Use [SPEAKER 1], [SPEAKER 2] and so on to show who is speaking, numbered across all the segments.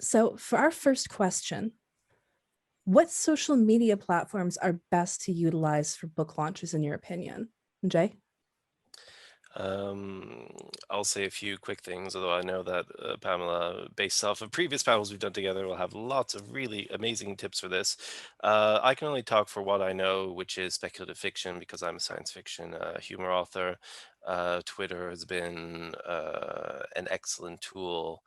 [SPEAKER 1] So for our first question, what social media platforms are best to utilize for book launches in your opinion? Jay?
[SPEAKER 2] Um, I'll say a few quick things, although I know that Pamela, based off of previous panels we've done together, will have lots of really amazing tips for this. I can only talk for what I know, which is speculative fiction, because I'm a science fiction humor author. Twitter has been an excellent tool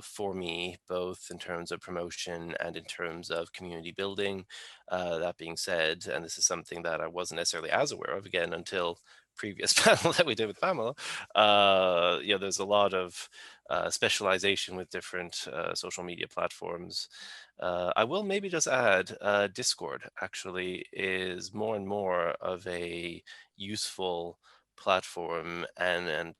[SPEAKER 2] for me, both in terms of promotion and in terms of community building. That being said, and this is something that I wasn't necessarily as aware of again until previous panel that we did with Pamela, there's a lot of specialization with different social media platforms. I will maybe just add Discord actually is more and more of a useful platform and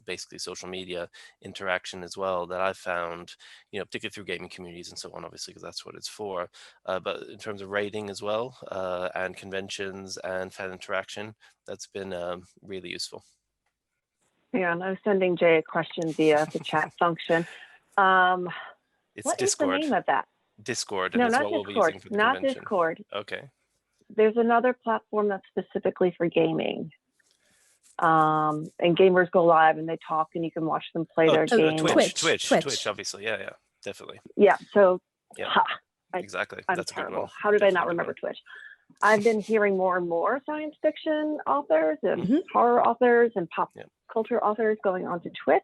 [SPEAKER 2] basically social media interaction as well that I've found, particularly through gaming communities and so on, obviously, because that's what it's for. But in terms of rating as well, and conventions and fan interaction, that's been really useful.
[SPEAKER 3] Yeah, and I was sending Jay a question via the chat function.
[SPEAKER 2] It's
[SPEAKER 3] What is the
[SPEAKER 2] Discord.
[SPEAKER 3] name of that?
[SPEAKER 2] Discord
[SPEAKER 3] No,
[SPEAKER 2] is
[SPEAKER 3] not
[SPEAKER 2] what we'll be
[SPEAKER 3] Discord.
[SPEAKER 2] using for the
[SPEAKER 3] Not
[SPEAKER 2] convention.
[SPEAKER 3] Discord.
[SPEAKER 2] Okay.
[SPEAKER 3] There's another platform that's specifically for gaming. And gamers go live and they talk and you can watch them play their game.
[SPEAKER 2] Twitch, obviously. Yeah, definitely.
[SPEAKER 3] Yeah, so
[SPEAKER 2] yeah, exactly.
[SPEAKER 3] I'm
[SPEAKER 2] That's
[SPEAKER 3] terrible.
[SPEAKER 2] a good one.
[SPEAKER 3] How did I not remember Twitch? I've been hearing more and more science fiction authors and horror authors and pop culture authors going onto Twitch.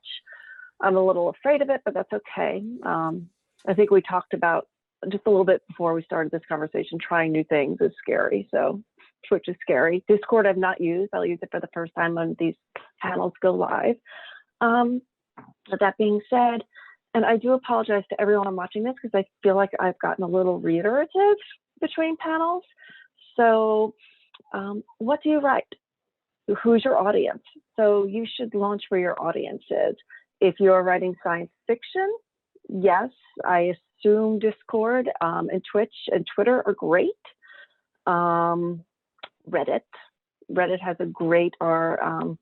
[SPEAKER 3] I'm a little afraid of it, but that's okay. I think we talked about just a little bit before we started this conversation, trying new things is scary. So Twitch is scary. Discord I've not used. I'll use it for the first time when these panels go live. But that being said, and I do apologize to everyone watching this because I feel like I've gotten a little reiterative between panels. So what do you write? Who's your audience? So you should launch where your audience is. If you're writing science fiction, yes, I assume Discord and Twitch and Twitter are great. Reddit has a great, our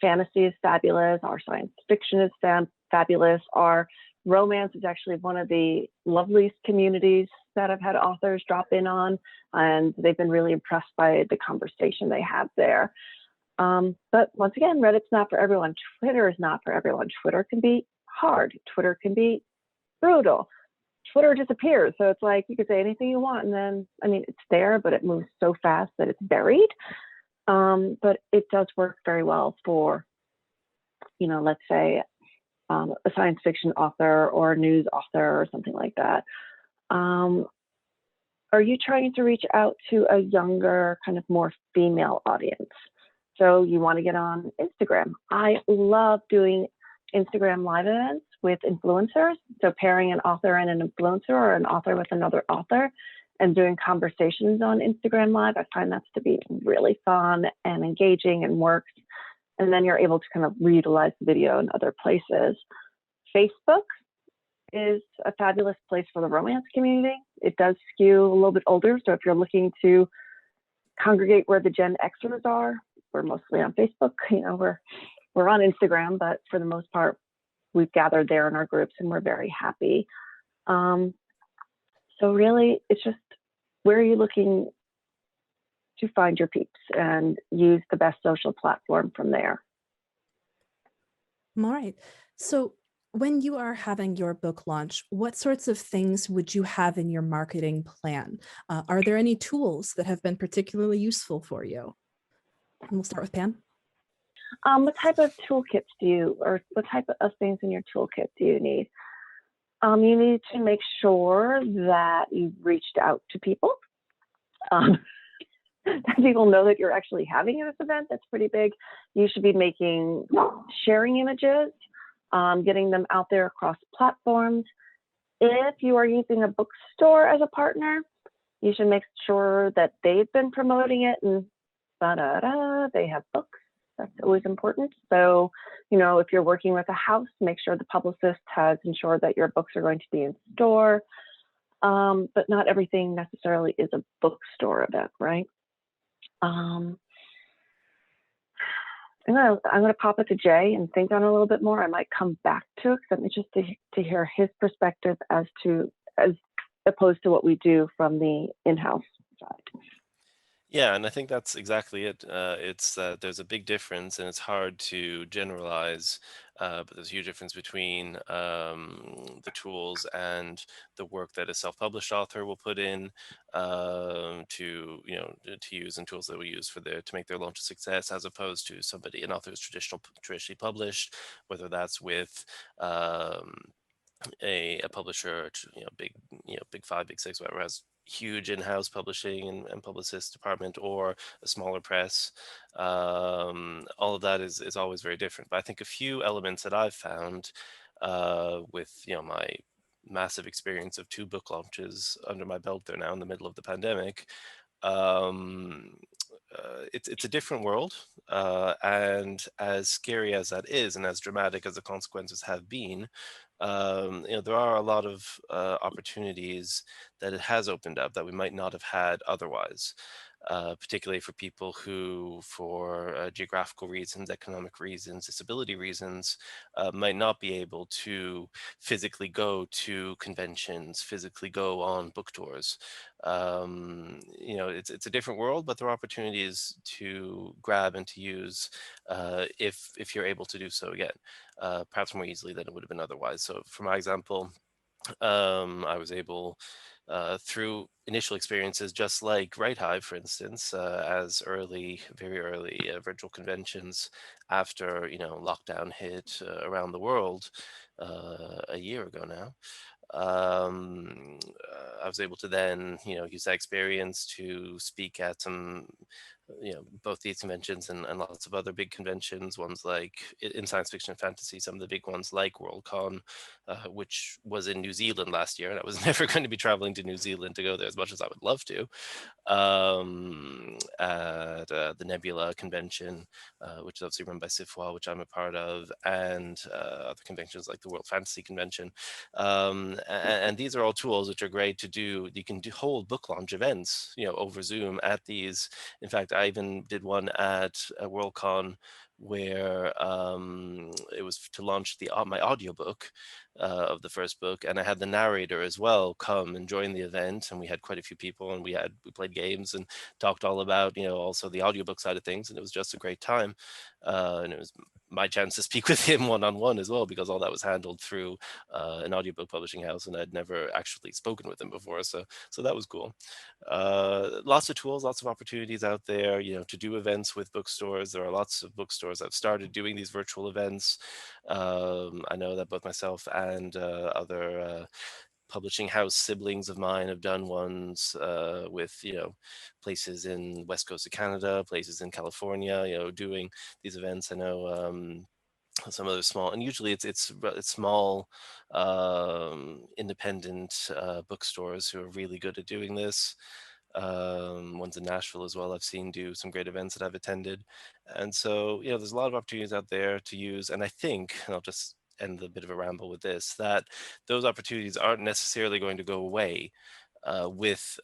[SPEAKER 3] fantasy is fabulous, our science fiction is fabulous, our romance is actually one of the loveliest communities that I've had authors drop in on, and they've been really impressed by the conversation they have there. But once again, Reddit's not for everyone. Twitter is not for everyone. Twitter can be hard. Twitter can be brutal. Twitter disappears. So it's like you can say anything you want. And then, I mean, it's there, but it moves so fast that it's buried. But it does work very well for, let's say a science fiction author or a news author or something like that. Are you trying to reach out to a younger, kind of more female audience? So you want to get on Instagram. I love doing Instagram live events with influencers. So pairing an author and an influencer or an author with another author and doing conversations on Instagram Live. I find that to be really fun and engaging and works. And then you're able to kind of reutilize the video in other places. Facebook is a fabulous place for the romance community. It does skew a little bit older. So if you're looking to congregate where the Gen Xers are, we're mostly on Facebook. We're on Instagram, but for the most part, we've gathered there in our groups and we're very happy. So really, it's just where are you looking to find your peeps and use the best social platform from there.
[SPEAKER 1] All right. So when you are having your book launch, what sorts of things would you have in your marketing plan? Are there any tools that have been particularly useful for you? And we'll start with Pam.
[SPEAKER 3] What type of toolkits or what type of things in your toolkit do you need? You need to make sure that you've reached out to people. That people know that you're actually having this event. That's pretty big. You should be sharing images, getting them out there across platforms. If you are using a bookstore as a partner, you should make sure that they've been promoting it and they have books. That's always important. So, if you're working with a house, make sure the publicist has ensured that your books are going to be in store. But not everything necessarily is a bookstore event, right? I'm gonna pop it to Jay and think on it a little bit more. I might come back to it because I'm interested to hear his perspective as opposed to what we do from the in-house side.
[SPEAKER 2] Yeah, and I think that's exactly it. It's there's a big difference, and it's hard to generalize. But there's a huge difference between the tools and the work that a self-published author will put in to to use, and tools that we use for their to make their launch a success, as opposed to an author who's traditionally published, whether that's with um, a publisher, big, big five, big six, whatever, has huge in-house publishing and publicist department, or a smaller press. All of that is always very different. But I think a few elements that I've found with my massive experience of 2 book launches under my belt there now in the middle of the pandemic, um, it's a different world, and as scary as that is, and as dramatic as the consequences have been, there are a lot of opportunities that it has opened up that we might not have had otherwise. Particularly for people who, for geographical reasons, economic reasons, disability reasons, might not be able to physically go to conventions, physically go on book tours. It's a different world, but there are opportunities to grab and to use if you're able to do so again, perhaps more easily than it would have been otherwise. So, for my example, I was able, through initial experiences, just like Right Hive, for instance, as very early virtual conventions after lockdown hit around the world a year ago now. I was able to then, use that experience to speak at some, both these conventions and lots of other big conventions, ones like in science fiction and fantasy, some of the big ones like Worldcon, which was in New Zealand last year. And I was never going to be traveling to New Zealand to go there as much as I would love to. At the Nebula convention, which is obviously run by SIFWA, which I'm a part of, and other conventions like the World Fantasy Convention. And these are all tools which are great to do. You can hold book launch events, over Zoom at these. In fact, I even did one at Worldcon where it was to launch my audiobook of the first book, and I had the narrator as well come and join the event, and we had quite a few people, and we played games and talked all about also the audiobook side of things, and it was just a great time. And it was my chance to speak with him one-on-one as well, because all that was handled through an audiobook publishing house, and I'd never actually spoken with him before, so that was cool. Lots of tools, lots of opportunities out there, to do events with bookstores. There are lots of bookstores that have started doing these virtual events. I know that both myself and other publishing house siblings of mine have done ones with places in west coast of Canada, places in California, doing these events. I know some other small, and usually it's small independent bookstores who are really good at doing this. Ones in Nashville as well, I've seen do some great events that I've attended. And so, there's a lot of opportunities out there to use. And I think, and I'll just end a bit of a ramble with this, that those opportunities aren't necessarily going to go away with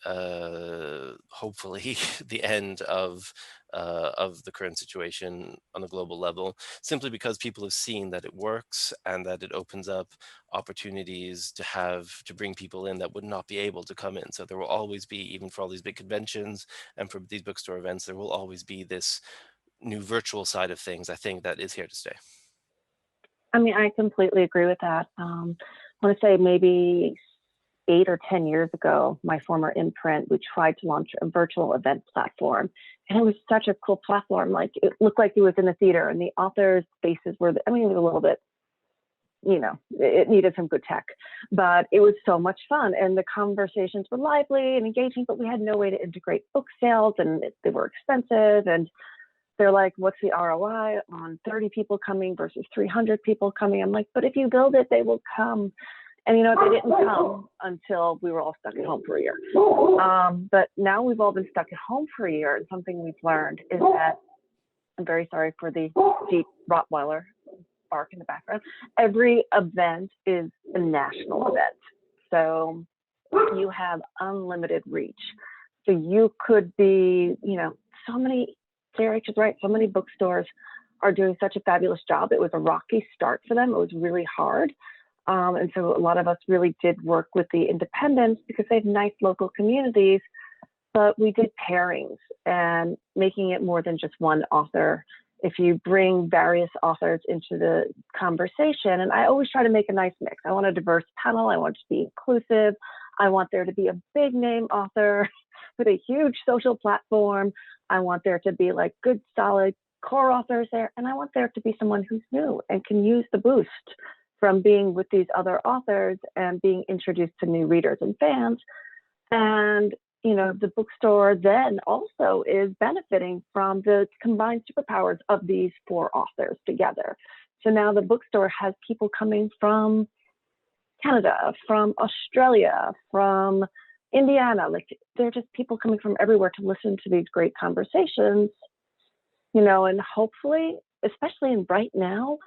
[SPEAKER 2] hopefully the end of the current situation on a global level, simply because people have seen that it works and that it opens up opportunities to bring people in that would not be able to come in. So there will always be, even for all these big conventions and for these bookstore events, there will always be this new virtual side of things, I think, that is here to stay.
[SPEAKER 3] I mean, I completely agree with that. I want to say maybe 8 or 10 years ago, my former imprint, we tried to launch a virtual event platform. And it was such a cool platform. Like, it looked like it was in the theater, and the authors' faces were, it was a little bit, it needed some good tech, but it was so much fun. And the conversations were lively and engaging, but we had no way to integrate book sales, and they were expensive. And they're like, what's the ROI on 30 people coming versus 300 people coming? I'm like, but if you build it, they will come. And they didn't come until we were all stuck at home for a year. But now we've all been stuck at home for a year, and something we've learned is that, I'm very sorry for the deep Rottweiler bark in the background, every event is a national event. So you have unlimited reach. So you could be, so many, Sarah is right, so many bookstores are doing such a fabulous job. It was a rocky start for them. It was really hard. And so a lot of us really did work with the independents because they have nice local communities, but we did pairings and making it more than just one author. If you bring various authors into the conversation, and I always try to make a nice mix. I want a diverse panel. I want it to be inclusive. I want there to be a big name author with a huge social platform. I want there to be like good, solid core authors there. And I want there to be someone who's new and can use the boost from being with these other authors and being introduced to new readers and fans. And the bookstore then also is benefiting from the combined superpowers of these 4 authors together. So now the bookstore has people coming from Canada, from Australia, from Indiana. Like, they're just people coming from everywhere to listen to these great conversations, and hopefully, especially right now,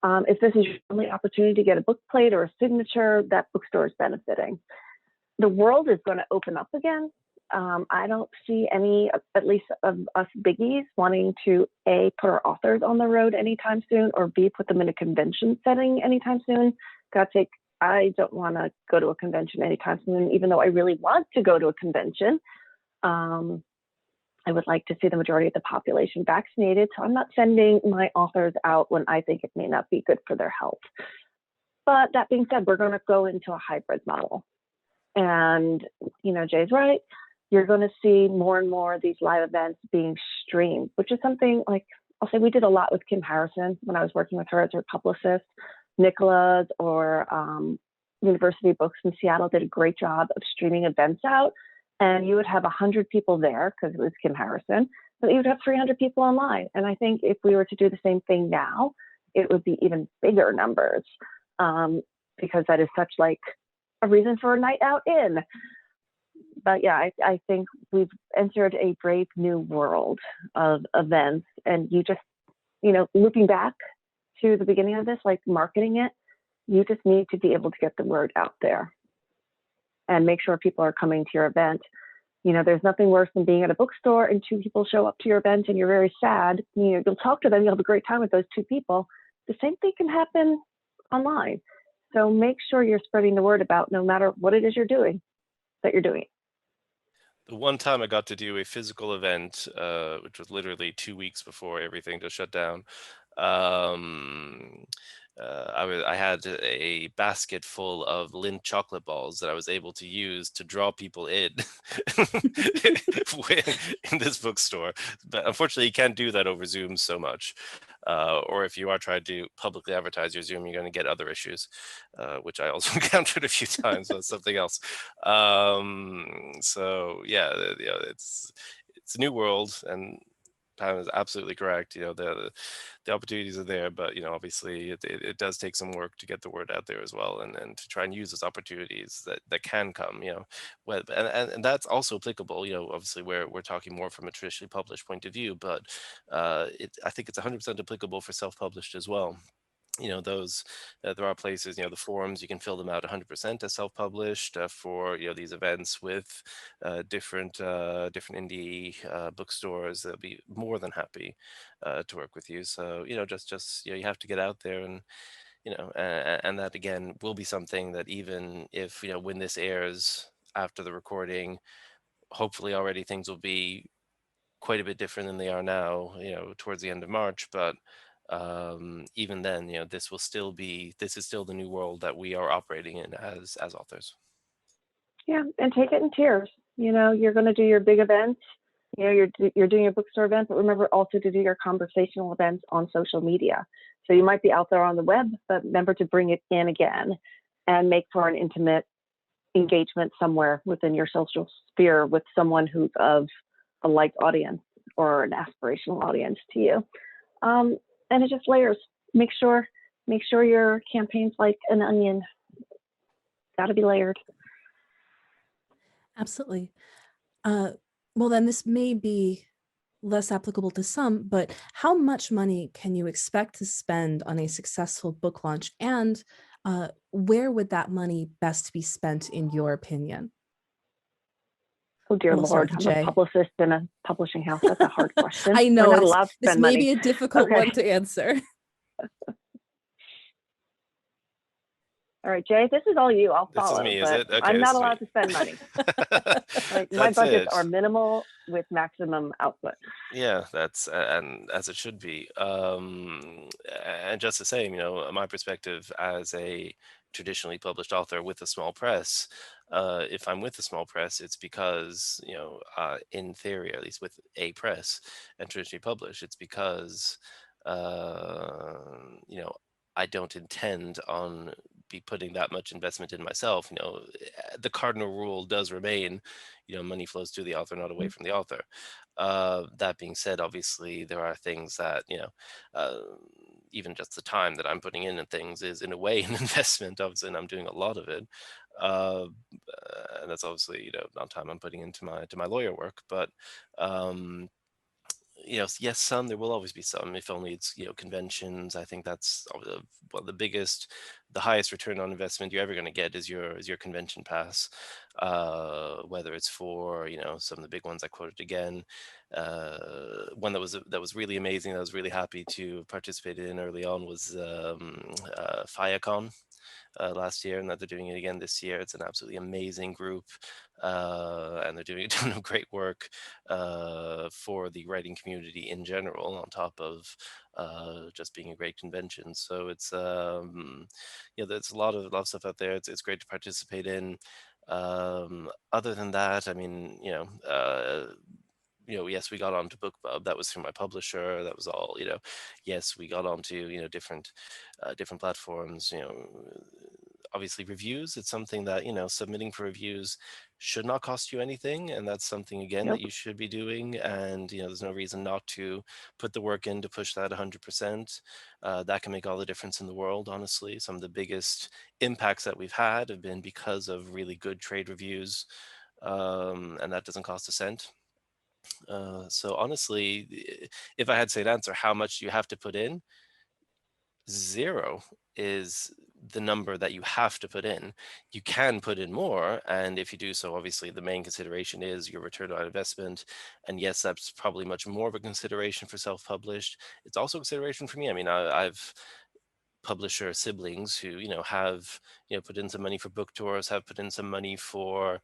[SPEAKER 3] if this is your only opportunity to get a book plate or a signature, that bookstore is benefiting. The world is going to open up again. I don't see any, at least of us biggies, wanting to A, put our authors on the road anytime soon, or B, put them in a convention setting anytime soon. I don't want to go to a convention anytime soon, even though I really want to go to a convention. I would like to see the majority of the population vaccinated, so I'm not sending my authors out when I think it may not be good for their health. But that being said, we're going to go into a hybrid model. And, Jay's right. You're going to see more and more of these live events being streamed, which is something like, I'll say we did a lot with Kim Harrison when I was working with her as her publicist. Nicholas or University Books in Seattle did a great job of streaming events out. And you would have 100 people there because it was Kim Harrison, but you would have 300 people online. And I think if we were to do the same thing now, it would be even bigger numbers because that is such like a reason for a night out in. But yeah, I think we've entered a brave new world of events. And you just, looping back to the beginning of this, like marketing it, you just need to be able to get the word out there and make sure people are coming to your event. There's nothing worse than being at a bookstore and 2 people show up to your event and you're very sad. You'll talk to them, you'll have a great time with those 2 people. The same thing can happen online. So make sure you're spreading the word about no matter what it is you're doing, that you're doing.
[SPEAKER 2] The one time I got to do a physical event, which was literally 2 weeks before everything just shut down, um, I had a basket full of Lindt chocolate balls that I was able to use to draw people in in this bookstore. But unfortunately, you can't do that over Zoom so much. Or if you are trying to publicly advertise your Zoom, you're going to get other issues, which I also encountered a few times. That's something else. So yeah, it's a new world, and Pam is absolutely correct. The opportunities are there, but obviously it does take some work to get the word out there as well, and to try and use those opportunities that can come. And that's also applicable. Obviously we're talking more from a traditionally published point of view, but I think it's 100% applicable for self-published as well. Those there are places, the forums, you can fill them out 100% as self-published for these events with different indie bookstores. They'll be more than happy to work with you. So just you have to get out there, and and that again will be something that even if when this airs after the recording, hopefully already things will be quite a bit different than they are now, towards the end of March. But even then, this is still the new world that we are operating in as authors.
[SPEAKER 3] Yeah, and take it in tiers. You're going to do your big events. You're doing your bookstore event, but remember also to do your conversational events on social media. So you might be out there on the web, but remember to bring it in again and make for an intimate engagement somewhere within your social sphere with someone who's of a like audience or an aspirational audience to you. And it just layers. Make sure your campaign's like an onion. Got to be layered.
[SPEAKER 1] Absolutely. Well, then this may be less applicable to some, but how much money can you expect to spend on a successful book launch, and where would that money best be spent in your opinion?
[SPEAKER 3] Oh dear
[SPEAKER 1] Well,
[SPEAKER 3] Lord,
[SPEAKER 1] sorry,
[SPEAKER 3] I'm a
[SPEAKER 1] Jay.
[SPEAKER 3] publicist in a publishing house. That's a hard question.
[SPEAKER 1] I
[SPEAKER 3] We're
[SPEAKER 1] know
[SPEAKER 3] not
[SPEAKER 1] this,
[SPEAKER 3] allowed to
[SPEAKER 1] this
[SPEAKER 3] spend
[SPEAKER 1] may
[SPEAKER 3] money.
[SPEAKER 1] be a difficult
[SPEAKER 3] Okay.
[SPEAKER 1] one to answer.
[SPEAKER 3] All right, Jay, this is all you. I'll
[SPEAKER 2] This is
[SPEAKER 3] follow,
[SPEAKER 2] me, is
[SPEAKER 3] but
[SPEAKER 2] it? Okay,
[SPEAKER 3] I'm
[SPEAKER 2] this
[SPEAKER 3] not
[SPEAKER 2] is me.
[SPEAKER 3] allowed to spend money. Like my
[SPEAKER 2] That's
[SPEAKER 3] budgets
[SPEAKER 2] it.
[SPEAKER 3] are minimal with maximum output.
[SPEAKER 2] Yeah, that's and as it should be. And just the same, my perspective as a traditionally published author with a small press, if I'm with a small press, it's because, in theory, at least with a press and traditionally published, it's because, uh, you know, I don't intend on be putting that much investment in myself. The cardinal rule does remain, money flows to the author, not away from the author. That being said, obviously there are things that, uh, even just the time that I'm putting in and things is in a way an investment, obviously, and I'm doing a lot of it. Uh, and that's obviously, not time I'm putting into my lawyer work, but um, yes, some, there will always be some, if only it's, conventions. I think that's one of the biggest, the highest return on investment you're ever going to get is your convention pass. Whether it's for, some of the big ones I quoted again. One that was really amazing, that I was really happy to participate in early on was FIACon last year, and that they're doing it again this year. It's an absolutely amazing group, and they're doing a ton of great work for the writing community in general, on top of just being a great convention. So it's there's a lot of stuff out there. It's great to participate in. Other than that, I mean, yes, we got onto BookBub. That was through my publisher. That was all, yes, we got onto, different platforms, obviously reviews. It's something that, submitting for reviews should not cost you anything. And that's something, again, that
[SPEAKER 3] Nope.
[SPEAKER 2] you should be doing. And, there's no reason not to put the work in to push that 100%. That can make all the difference in the world, honestly. Some of the biggest impacts that we've had have been because of really good trade reviews. And that doesn't cost a cent. So honestly, if I had to say an answer, how much do you have to put in? 0 is the number that you have to put in. You can put in more, and if you do so, obviously the main consideration is your return on investment. And yes, that's probably much more of a consideration for self-published. It's also a consideration for me. I mean, I've publisher siblings who have put in some money for book tours, have put in some money for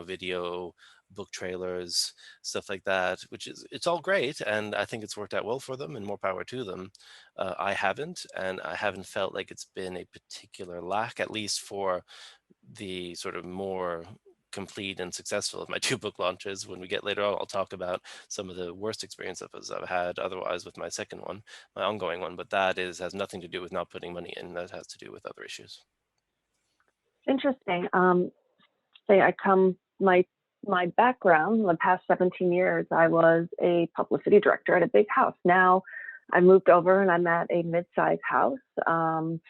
[SPEAKER 2] video book trailers, stuff like that, which is, it's all great, and I think it's worked out well for them, and more power to them. I haven't, and I haven't felt like it's been a particular lack, at least for the sort of more complete and successful of my 2 book launches. When we get later on, I'll talk about some of the worst experiences I've had otherwise with my second one, my ongoing one, but that has nothing to do with not putting money in. That has to do with other issues.
[SPEAKER 3] Interesting. My background, the past 17 years, I was a publicity director at a big house. Now I moved over and I'm at a mid-sized house, and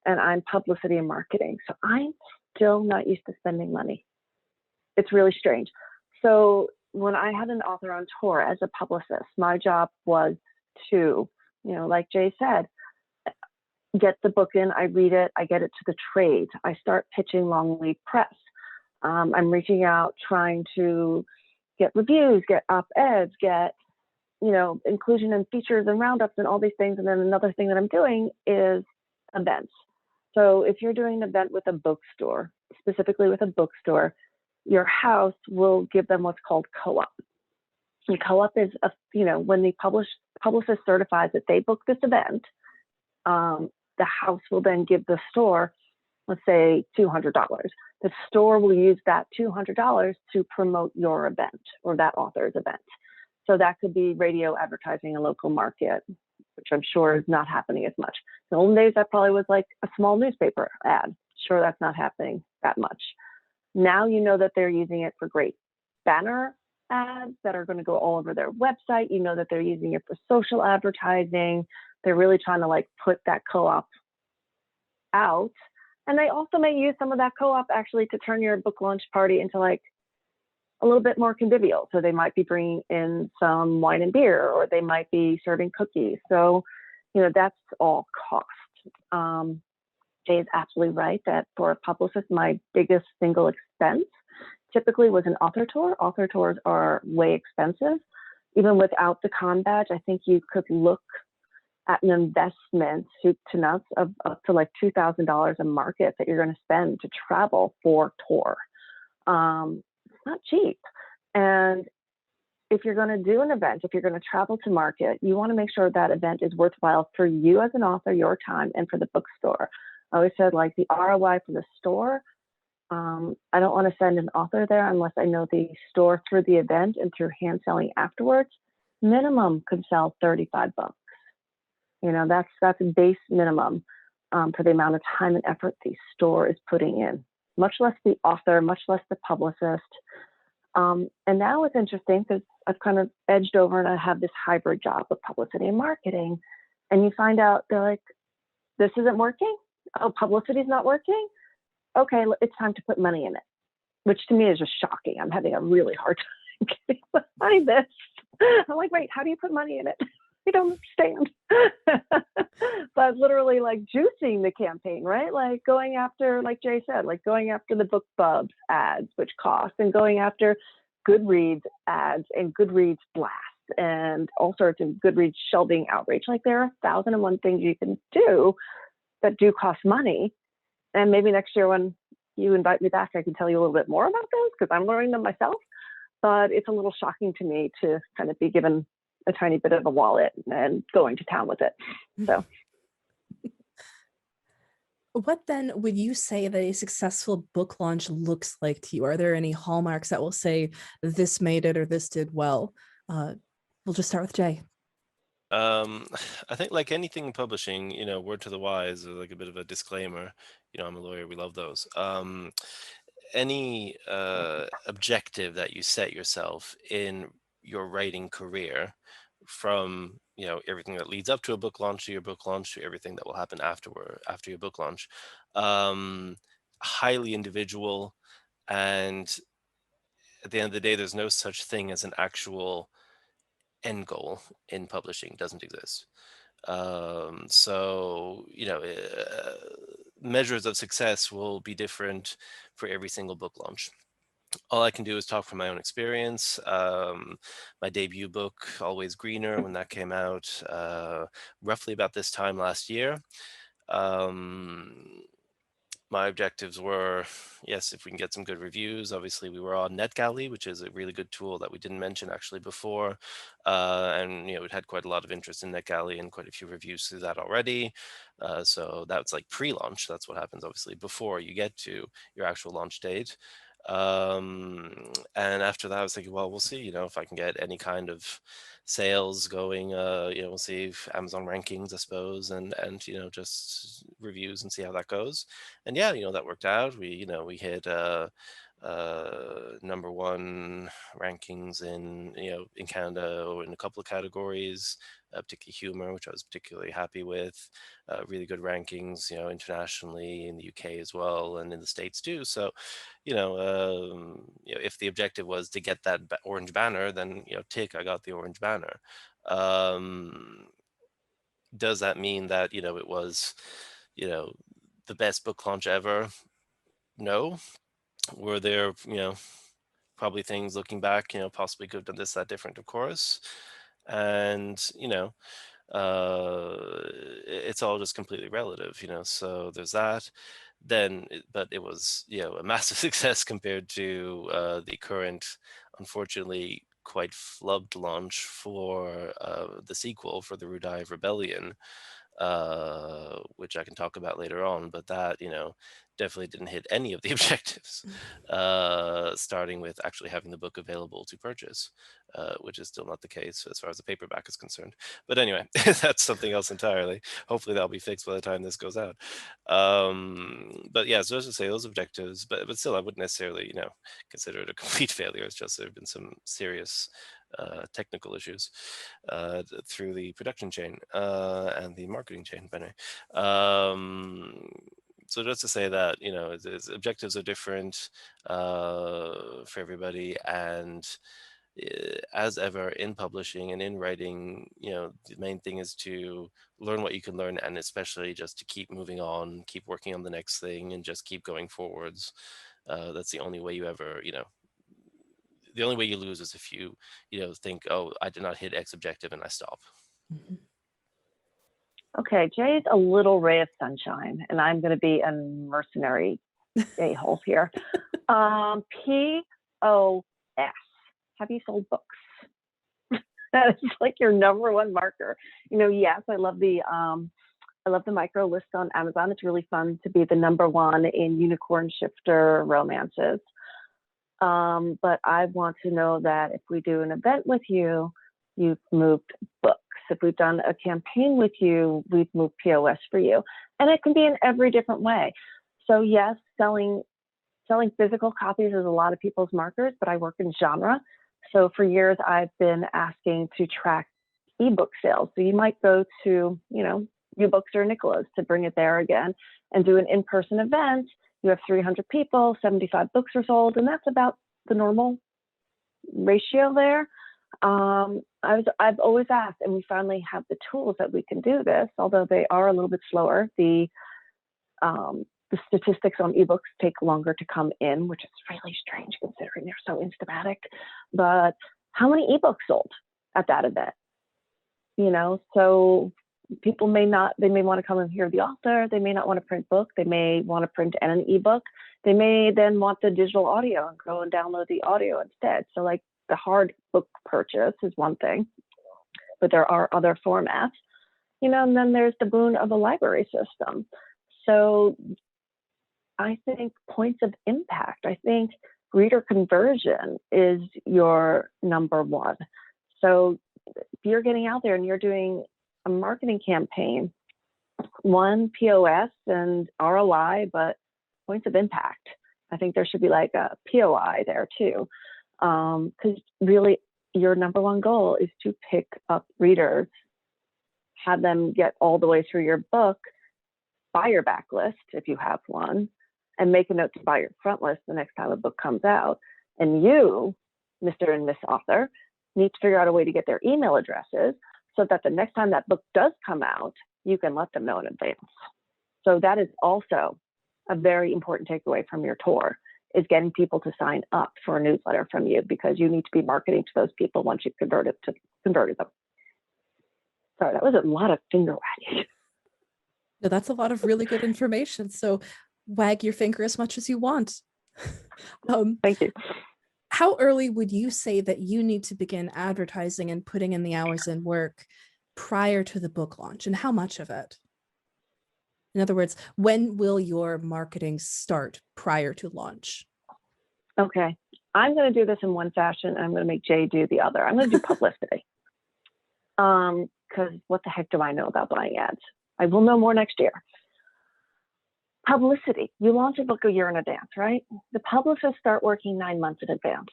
[SPEAKER 3] I'm publicity and marketing. So I'm still not used to spending money. It's really strange. So when I had an author on tour as a publicist, my job was to, like Jay said, get the book in, I read it, I get it to the trade, I start pitching long lead press. I'm reaching out, trying to get reviews, get op-eds, get, inclusion and features and roundups and all these things. And then another thing that I'm doing is events. So if you're doing an event with a bookstore, specifically with a bookstore, your house will give them what's called co-op. And co-op is, when the publicist certifies that they booked this event, the house will then give the store, let's say $200. The store will use that $200 to promote your event or that author's event. So that could be radio advertising a local market, which I'm sure is not happening as much. In the old days, that probably was like a small newspaper ad. Sure, that's not happening that much. Now you know that they're using it for great banner ads that are going to go all over their website. You know that they're using it for social advertising. They're really trying to put that co-op out. And they also may use some of that co-op actually to turn your book launch party into a little bit more convivial. So they might be bringing in some wine and beer, or they might be serving cookies. So, that's all cost. Jay is absolutely right that for a publicist, my biggest single expense typically was an author tour. Author tours are way expensive. Even without the con badge, I think you could look at an investment, soup to nuts, of up to like $2,000 a market that you're going to spend to travel for tour. It's not cheap. And if you're going to do an event, if you're going to travel to market, you want to make sure that event is worthwhile for you as an author, your time, and for the bookstore. I always said, like, the ROI for the store, I don't want to send an author there unless I know the store through the event and through hand selling afterwards. Minimum could sell $35. You know, that's a base minimum for the amount of time and effort the store is putting in, much less the author, much less the publicist. And now it's interesting because I've kind of edged over and I have this hybrid job of publicity and marketing. And you find out they're like, this isn't working. Oh, publicity's not working. Okay, it's time to put money in it, which to me is just shocking. I'm having a really hard time getting behind this. I'm like, wait, how do you put money in it? I don't understand. But literally, like, juicing the campaign, right? Like going after, like Jay said, like going after the BookBubs ads, which cost, and going after Goodreads ads and Goodreads blasts and all sorts of Goodreads shelving outreach. Like, there are 1,001 things you can do that do cost money. And maybe next year when you invite me back, I can tell you a little bit more about those because I'm learning them myself. But it's a little shocking to me to kind of be given a tiny bit of a wallet and going to town with it. So
[SPEAKER 1] What then would you say that a successful book launch looks like to you? Are there any hallmarks that will say this made it or this did well? We'll just start with Jay.
[SPEAKER 2] I think, like anything in publishing, word to the wise, or like a bit of a disclaimer. I'm a lawyer. We love those. Any objective that you set yourself in your writing career, from everything that leads up to a book launch, to your book launch, to everything that will happen after your book launch, um, highly individual. And at the end of the day, there's no such thing as an actual end goal in publishing. It doesn't exist. So measures of success will be different for every single book launch. All I can do is talk from my own experience. My debut book, Always Greener, when that came out, roughly about this time last year, my objectives were, yes, if we can get some good reviews. Obviously, we were on NetGalley, which is a really good tool that we didn't mention actually before. And it had quite a lot of interest in NetGalley and quite a few reviews through that already. So that's like pre-launch. That's what happens obviously before you get to your actual launch date. And after that, I was thinking, well, we'll see, if I can get any kind of sales going, we'll see if Amazon rankings, I suppose, and just reviews, and see how that goes. And yeah, that worked out. We hit number one rankings in Canada in a couple of categories, particularly humor, which I was particularly happy with. Really good rankings, internationally, in the UK as well, and in the States too. So, if the objective was to get that orange banner, then tick, I got the orange banner. Um, does that mean that it was the best book launch ever? No. Were there probably things looking back, possibly could have done this, that different, of course. And it's all just completely relative, so there's that. But it was a massive success compared to the current, unfortunately quite flubbed launch for the sequel for the Rudive Rebellion, which I can talk about later on. But that, definitely didn't hit any of the objectives, starting with actually having the book available to purchase, which is still not the case as far as the paperback is concerned. But anyway, that's something else entirely. Hopefully that'll be fixed by the time this goes out. But yeah, so as I say, those objectives, but still, I wouldn't necessarily, consider it a complete failure. It's just there have been some serious technical issues through the production chain and the marketing chain. But anyway, so just to say that objectives are different for everybody, and as ever in publishing and in writing, the main thing is to learn what you can learn, and especially just to keep moving on, keep working on the next thing, and just keep going forwards. That's the only way you ever, the only way you lose is if you, think, oh, I did not hit X objective and I stop.
[SPEAKER 1] Mhm.
[SPEAKER 3] Okay, Jay's a little ray of sunshine, and I'm going to be a mercenary a-hole here. POS. Have you sold books? That is like your number one marker. Yes, I love the micro list on Amazon. It's really fun to be the number one in unicorn shifter romances. But I want to know that if we do an event with you, you've moved books. If we've done a campaign with you, we've moved POS for you. And it can be in every different way. So yes, selling physical copies is a lot of people's markers, but I work in genre. So for years, I've been asking to track ebook sales. So you might go to, UBooks or Nicola's to bring it there again and do an in-person event. You have 300 people, 75 books are sold, and that's about the normal ratio there. I've always asked, and we finally have the tools that we can do this, although they are a little bit slower. The statistics on ebooks take longer to come in, which is really strange considering they're so instamatic. But how many ebooks sold at that event? So people they may want to come and hear the author. They may not want to print book. They may want to print and an ebook. They may then want the digital audio and go and download the audio instead. So like the hard book purchase is one thing, but there are other formats, and then there's the boon of a library system. So I think points of impact, I think reader conversion is your number one. So if you're getting out there and you're doing a marketing campaign, one, POS and ROI, but points of impact. I think there should be like a POI there too. Because really your number one goal is to pick up readers, have them get all the way through your book, buy your backlist if you have one, and make a note to buy your front list the next time a book comes out. And you, Mr. and Miss Author, need to figure out a way to get their email addresses so that the next time that book does come out, you can let them know in advance. So that is also a very important takeaway from your tour, is getting people to sign up for a newsletter from you, because you need to be marketing to those people once you've converted them. Sorry, that was a lot of finger wagging.
[SPEAKER 1] No, that's a lot of really good information. So wag your finger as much as you want.
[SPEAKER 3] Thank you.
[SPEAKER 1] How early would you say that you need to begin advertising and putting in the hours and work prior to the book launch, and how much of it? In other words, when will your marketing start prior to launch?
[SPEAKER 3] Okay, I'm going to do this in one fashion. I'm going to make Jay do the other. I'm going to do publicity. Because what the heck do I know about buying ads? I will know more next year. Publicity. You launch a book a year in advance, right? The publicists start working 9 months in advance.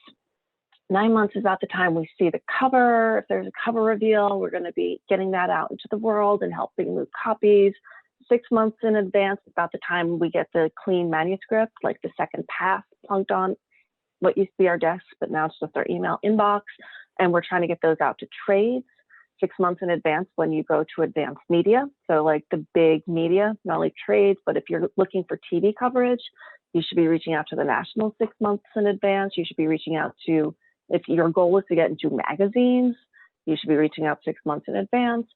[SPEAKER 3] 9 months is about the time we see the cover. If there's a cover reveal, we're going to be getting that out into the world and helping move copies. 6 months in advance is about the time we get the clean manuscript, like the second pass plunked on what used to be our desk, but now it's just our email inbox. And we're trying to get those out to trades 6 months in advance when you go to advanced media. So like the big media, not only trades, but if you're looking for TV coverage, you should be reaching out to the national 6 months in advance. You should be reaching out to, if your goal is to get into magazines, you should be reaching out 6 months in advance.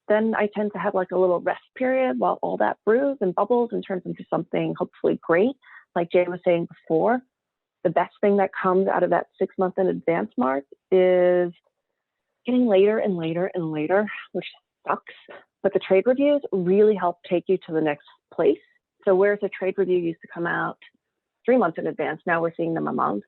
[SPEAKER 3] Then I tend to have like a little rest period while all that brews and bubbles and turns into something hopefully great. Like Jay was saying before, the best thing that comes out of that 6 month in advance mark is getting later and later and later, which sucks. But the trade reviews really help take you to the next place. So whereas a trade review used to come out 3 months in advance, now we're seeing them a month.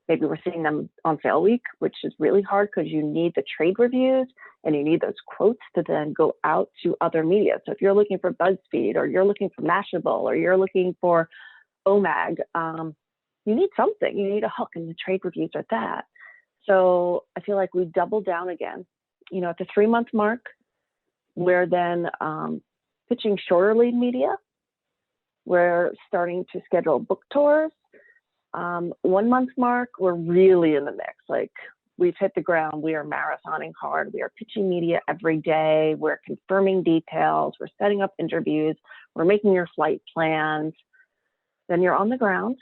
[SPEAKER 3] Maybe we're seeing them on sale week, which is really hard because you need the trade reviews and you need those quotes to then go out to other media. So if you're looking for BuzzFeed, or you're looking for Mashable, or you're looking for OMAG, you need something. You need a hook, and the trade reviews are that. So I feel like we double down again. At the 3 month mark, we're then pitching shorter lead media. We're starting to schedule book tours. 1 month mark, we're really in the mix. Like, we've hit the ground. We are marathoning hard. We are pitching media every day. We're confirming details. We're setting up interviews. We're making your flight plans. Then you're on the ground.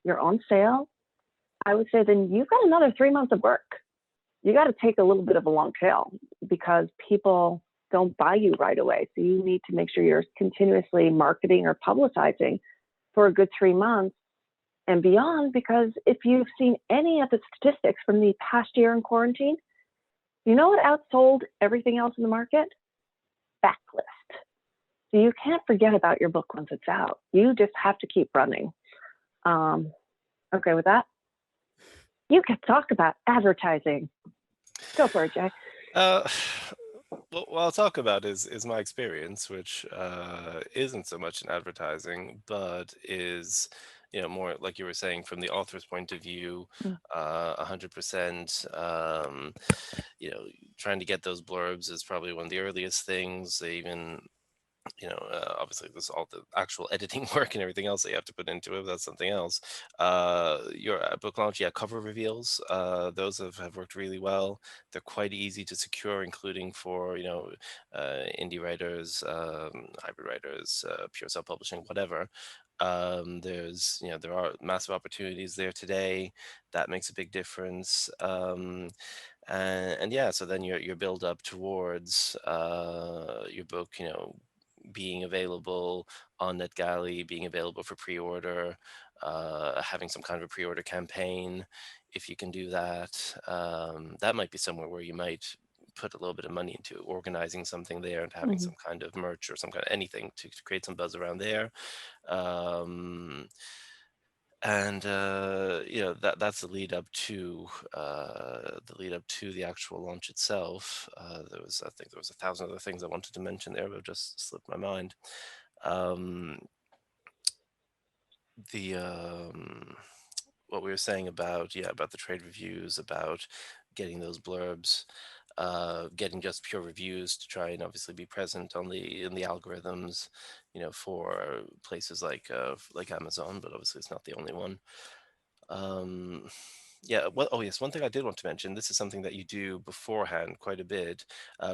[SPEAKER 3] You're on sale. I would say then you've got another 3 months of work. You got to take a little bit of a long tail because people don't buy you right away. So you need to make sure you're continuously marketing or publicizing for a good 3 months and beyond. Because if you've seen any of the statistics from the past year in quarantine, you know what outsold everything else in the market? Backlist. So you can't forget about your book once it's out. You just have to keep running. Okay, with that, you can talk about advertising. Go for it, Jay.
[SPEAKER 2] Uh, well, what I'll talk about is my experience, which isn't so much in advertising, but is, more like you were saying from the author's point of view,
[SPEAKER 3] Mm.
[SPEAKER 2] 100%. You know, trying to get those blurbs is probably one of the earliest things. They even, obviously there's all the actual editing work and everything else that you have to put into it, but that's something else. Your book launch, yeah, cover reveals, those have worked really well. They're quite easy to secure, including for, indie writers, hybrid writers, pure self-publishing, whatever. There are massive opportunities there today. That makes a big difference. And yeah, so then your build up towards your book, being available on NetGalley, being available for pre-order, having some kind of a pre-order campaign. If you can do that, that might be somewhere where you might put a little bit of money into organizing something there and having
[SPEAKER 3] Mhm.
[SPEAKER 2] some kind of merch or some kind of anything to create some buzz around there. Um, and that's the lead up to the actual launch itself. I think there was 1,000 other things I wanted to mention there, but just slipped my mind. um, the what we were saying about, about the trade reviews, about getting those blurbs, getting just pure reviews to try and obviously be present on the algorithms, for places like Amazon, but obviously it's not the only one. um, yeah. Well, oh yes, one thing I did want to mention. This is something that you do beforehand quite a bit,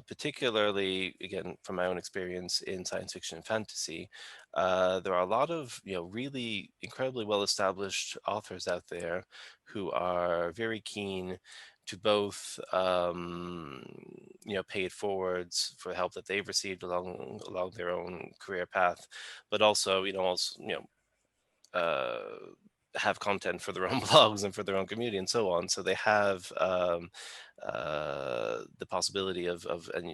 [SPEAKER 2] particularly again from my own experience in science fiction and fantasy. There are a lot of really incredibly well established authors out there who are very keen to both pay it forwards for help that they've received along their own career path, but also uh, have content for their own blogs and for their own community and so on. So they have the possibility and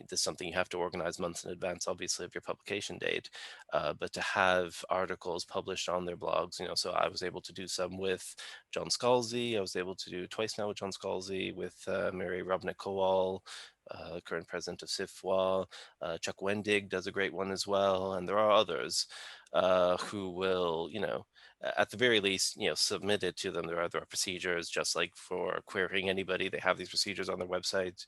[SPEAKER 2] this is something you have to organize months in advance, obviously, of your publication date, but to have articles published on their blogs. So I was able to do some with John Scalzi. I was able to do twice now with John Scalzi, with Mary Robnick Kowal, current president of SIFWA. Chuck Wendig does a great one as well, and there are others who will, at the very least, submit it to them. There are procedures, just like for querying anybody. They have these procedures on their website,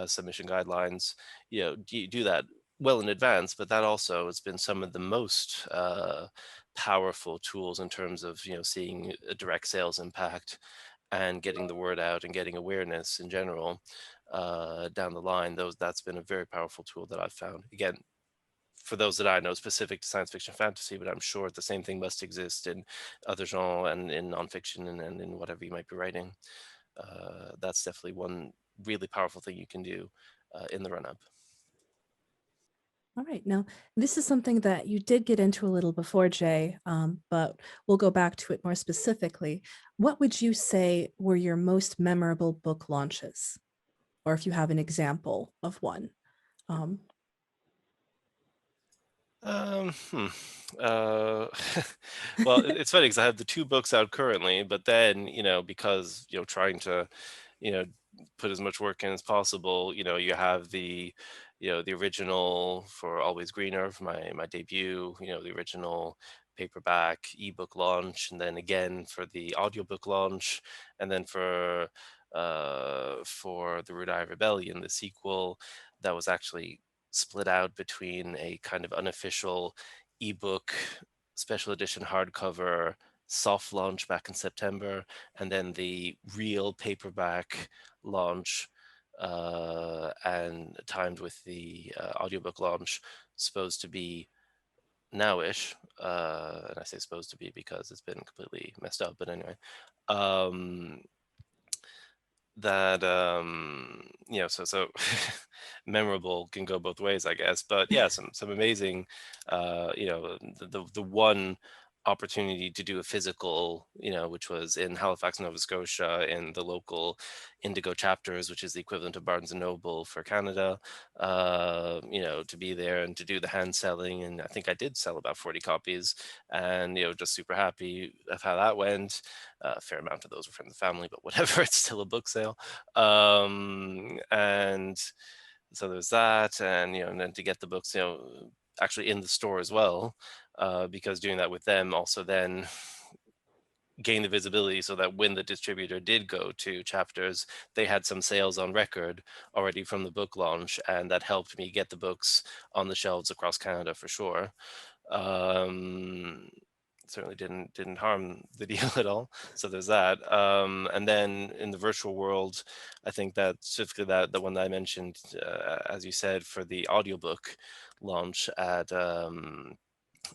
[SPEAKER 2] submission guidelines. You do that well in advance, but that also has been some of the most powerful tools in terms of seeing a direct sales impact and getting the word out and getting awareness in general down the line. That's been a very powerful tool that I've found. Again, for those that I know, specific to science fiction fantasy, but I'm sure the same thing must exist in other genre and in nonfiction and in whatever you might be writing. That's definitely one really powerful thing you can do in the run up.
[SPEAKER 1] All right. Now, this is something that you did get into a little before, Jay, but we'll go back to it more specifically. What would you say were your most memorable book launches? Or if you have an example of one. Um,
[SPEAKER 2] Um, hmm. uh, well, it's funny because I have the two books out currently, but then, because, trying to, you know, put as much work in as possible, you have the original for Always Greener, for my debut, the original paperback ebook launch, and then again for the audiobook launch, and then for the Rude Eye Rebellion, the sequel that was actually split out between a kind of unofficial ebook special edition hardcover soft launch back in September, and then the real paperback launch, and timed with the audiobook launch, supposed to be nowish. And I say supposed to be because it's been completely messed up. But anyway, um, that so memorable can go both ways, I guess. But yeah, some amazing, the one opportunity to do a physical, which was in Halifax, Nova Scotia, in the local Indigo chapters, which is the equivalent of Barnes and Noble for Canada. To be there and to do the hand selling, and I think I did sell about 40 copies, and just super happy of how that went. A fair amount of those were from the family, but whatever, it's still a book sale. And so there's that, and then to get the books, actually in the store as well, because doing that with them also then gain the visibility, so that when the distributor did go to chapters, they had some sales on record already from the book launch, and that helped me get the books on the shelves across Canada for sure. Um, Certainly didn't harm the deal at all. So there's that. And then in the virtual world, I think that specifically that the one that I mentioned, as you said, for the audiobook launch at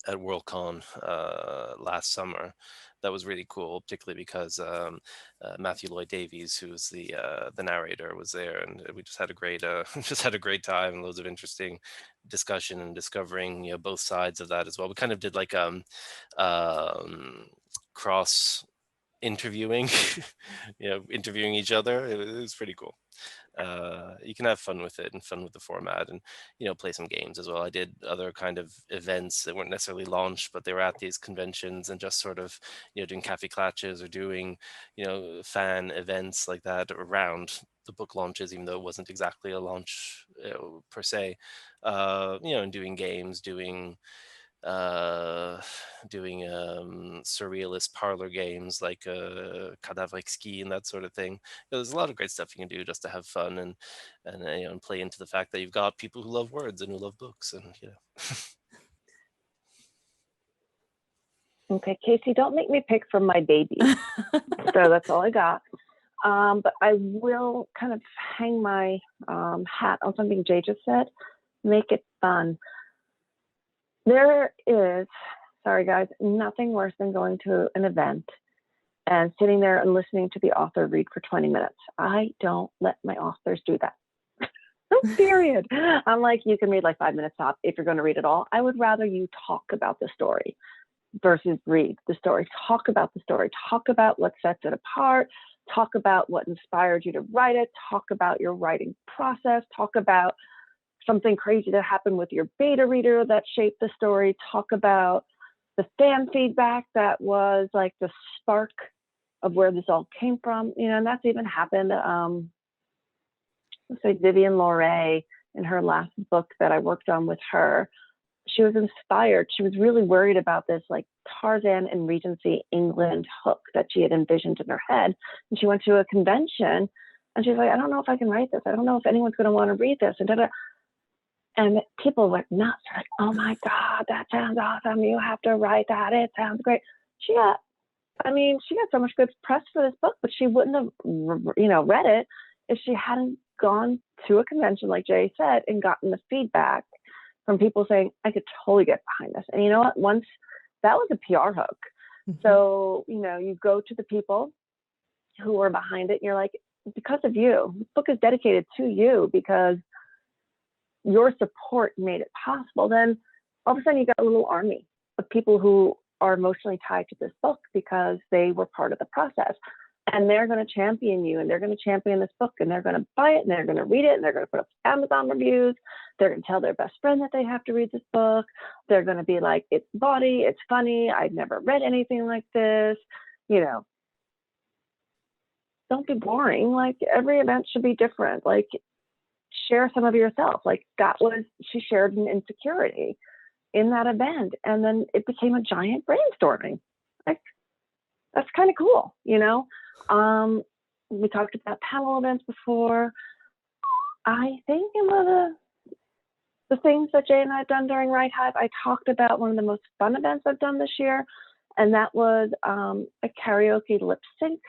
[SPEAKER 2] Worldcon last summer. That was really cool, particularly because Matthew Lloyd Davies, who's the narrator, was there, and we just had a great just had a great time, and loads of interesting discussion and discovering both sides of that as well. We kind of did like cross interviewing, interviewing each other. It was pretty cool. You can have fun with it and fun with the format, and play some games as well. I did other kind of events that weren't necessarily launched, but they were at these conventions, and just sort of doing cafe clatches or doing fan events like that around the book launches, even though it wasn't exactly a launch per se. And doing games, uh, doing surrealist parlor games like Cadavre Ski and that sort of thing. There's a lot of great stuff you can do just to have fun, and play into the fact that you've got people who love words and who love books, and
[SPEAKER 3] Okay, Casey, don't make me pick from my babies. So that's all I got. But I will kind of hang my hat on something Jay just said. Make it fun. There is, sorry guys, nothing worse than going to an event and sitting there and listening to the author read for 20 minutes. I don't let my authors do that. Period. I'm like, you can read like 5 minutes top if you're going to read it all. I would rather you talk about the story versus read the story. Talk about the story. Talk about what sets it apart. Talk about what inspired you to write it. Talk about your writing process. Talk about something crazy that happened with your beta reader that shaped the story. Talk about the fan feedback that was like the spark of where this all came from. And that's even happened. Let's say Vivian Loray, in her last book that I worked on with her, she was inspired. She was really worried about this like Tarzan and Regency England hook that she had envisioned in her head. And she went to a convention and she's like, I don't know if I can write this. I don't know if anyone's going to want to read this. And people went nuts. They're like, oh my God, that sounds awesome. You have to write that. It sounds great. She got so much good press for this book, but she wouldn't have, read it if she hadn't gone to a convention, like Jay said, and gotten the feedback from people saying, I could totally get behind this. And you know what? Once that was a PR hook. Mm-hmm. So, you go to the people who are behind it and you're like, because of you, this book is dedicated to you because your support made it possible. Then all of a sudden you got a little army of people who are emotionally tied to this book because they were part of the process. And they're going to champion you, and they're going to champion this book, and they're going to buy it, and they're going to read it, and they're going to put up Amazon reviews. They're going to tell their best friend that they have to read this book. They're going to be like, it's bawdy, it's funny, I've never read anything like this. Don't be boring. Like, every event should be different. Like, share some of yourself. Like, she shared an insecurity in that event, and then it became a giant brainstorming. Like, that's kind of cool, We talked about panel events before. I think in one of the things that Jay and I have done during Right Hive, I talked about one of the most fun events I've done this year, and that was a karaoke lip sync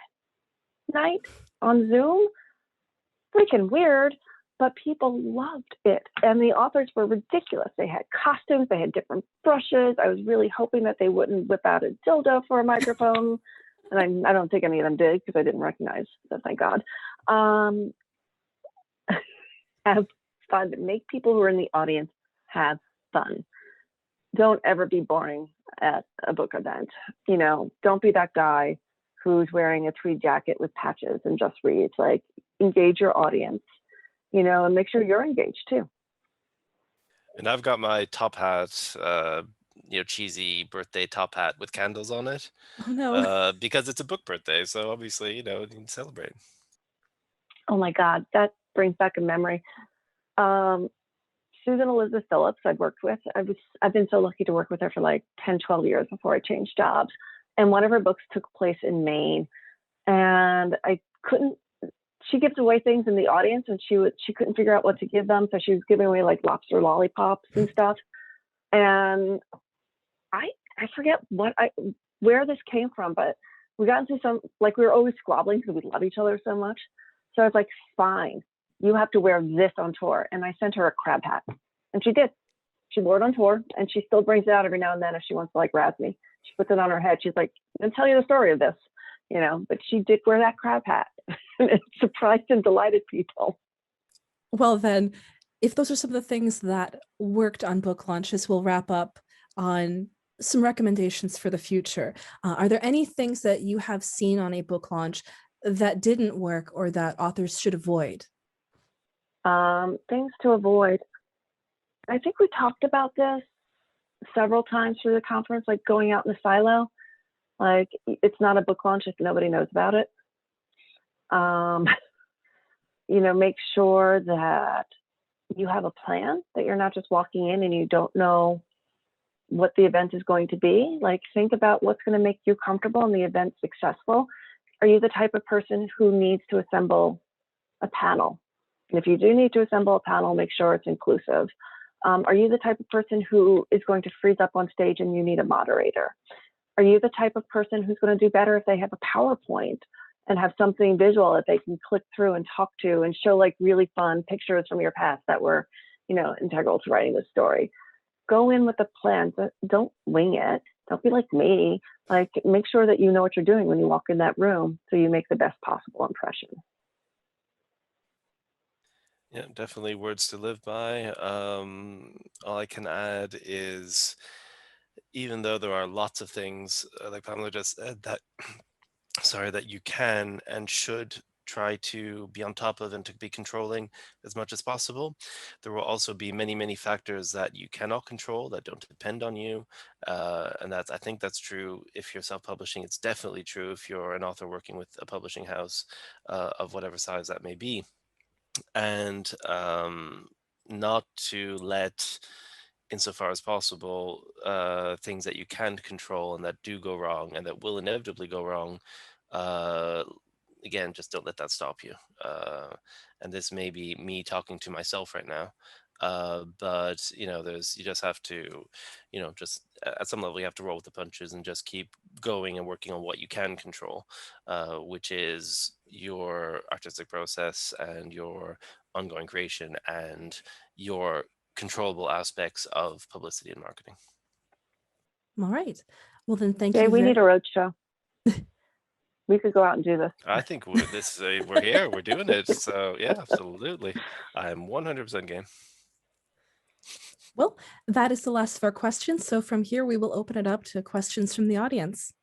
[SPEAKER 3] night on Zoom. Freaking weird, but people loved it. And the authors were ridiculous. They had costumes, they had different brushes. I was really hoping that they wouldn't whip out a dildo for a microphone. And I don't think any of them did because I didn't recognize, so thank God. Have fun. Make people who are in the audience have fun. Don't ever be boring at a book event. You know, don't be that guy who's wearing a tweed jacket with patches and just reads. Like, engage your audience, you know, and make sure you're engaged too.
[SPEAKER 2] And I've got my top hat, cheesy birthday top hat with candles on it,
[SPEAKER 1] Oh no.
[SPEAKER 2] because it's a book birthday. So obviously, you need to celebrate.
[SPEAKER 3] Oh my God, that brings back a memory. Susan Elizabeth Phillips, I've worked with. I've been so lucky to work with her for like 10, 12 years before I changed jobs. And one of her books took place in Maine. And she gives away things in the audience, and she couldn't figure out what to give them. So she was giving away like lobster lollipops and stuff. And I forget where this came from, but we got into we were always squabbling because we love each other so much. So I was like, fine, you have to wear this on tour. And I sent her a crab hat, and she did. She wore it on tour, and she still brings it out every now and then if she wants to like razz me. She puts it on her head. She's like, I'm gonna tell you the story of this, but she did wear that crab hat. And it surprised and delighted people.
[SPEAKER 1] Well, then, if those are some of the things that worked on book launches, we'll wrap up on some recommendations for the future. Are there any things that you have seen on a book launch that didn't work or that authors should avoid?
[SPEAKER 3] Things to avoid. I think we talked about this several times through the conference, like going out in the silo. Like, it's not a book launch if nobody knows about it. Make sure that you have a plan, that you're not just walking in and you don't know what the event is going to be. Like, think about what's going to make you comfortable and the event successful. Are you the type of person who needs to assemble a panel? And if you do need to assemble a panel, make sure it's inclusive. Are you the type of person who is going to freeze up on stage and you need a moderator? Are you the type of person who's going to do better if they have a PowerPoint and have something visual that they can click through and talk to and show like really fun pictures from your past that were, integral to writing the story? Go in with a plan. Don't wing it. Don't be like me. Like, make sure that you know what you're doing when you walk in that room so you make the best possible impression.
[SPEAKER 2] Yeah, definitely words to live by. All I can add is, even though there are lots of things, like Pamela just said, that that you can and should try to be on top of and to be controlling as much as possible, there will also be many, many factors that you cannot control, that don't depend on you. And I think that's true if you're self-publishing. It's definitely true if you're an author working with a publishing house of whatever size that may be. And not to let, insofar as possible, things that you can control and that do go wrong and that will inevitably go wrong, again, just don't let that stop you. And this may be me talking to myself right now, but you just have to, just at some level you have to roll with the punches and just keep going and working on what you can control, which is your artistic process and your ongoing creation and your controllable aspects of publicity and marketing.
[SPEAKER 1] All right. Well, then, thank
[SPEAKER 3] Jay,
[SPEAKER 1] you.
[SPEAKER 3] we need a road show. We could go out and do this.
[SPEAKER 2] I think we're here, we're doing it. So yeah, absolutely. I'm 100% game.
[SPEAKER 1] Well, that is the last of our questions. So from here, we will open it up to questions from the audience.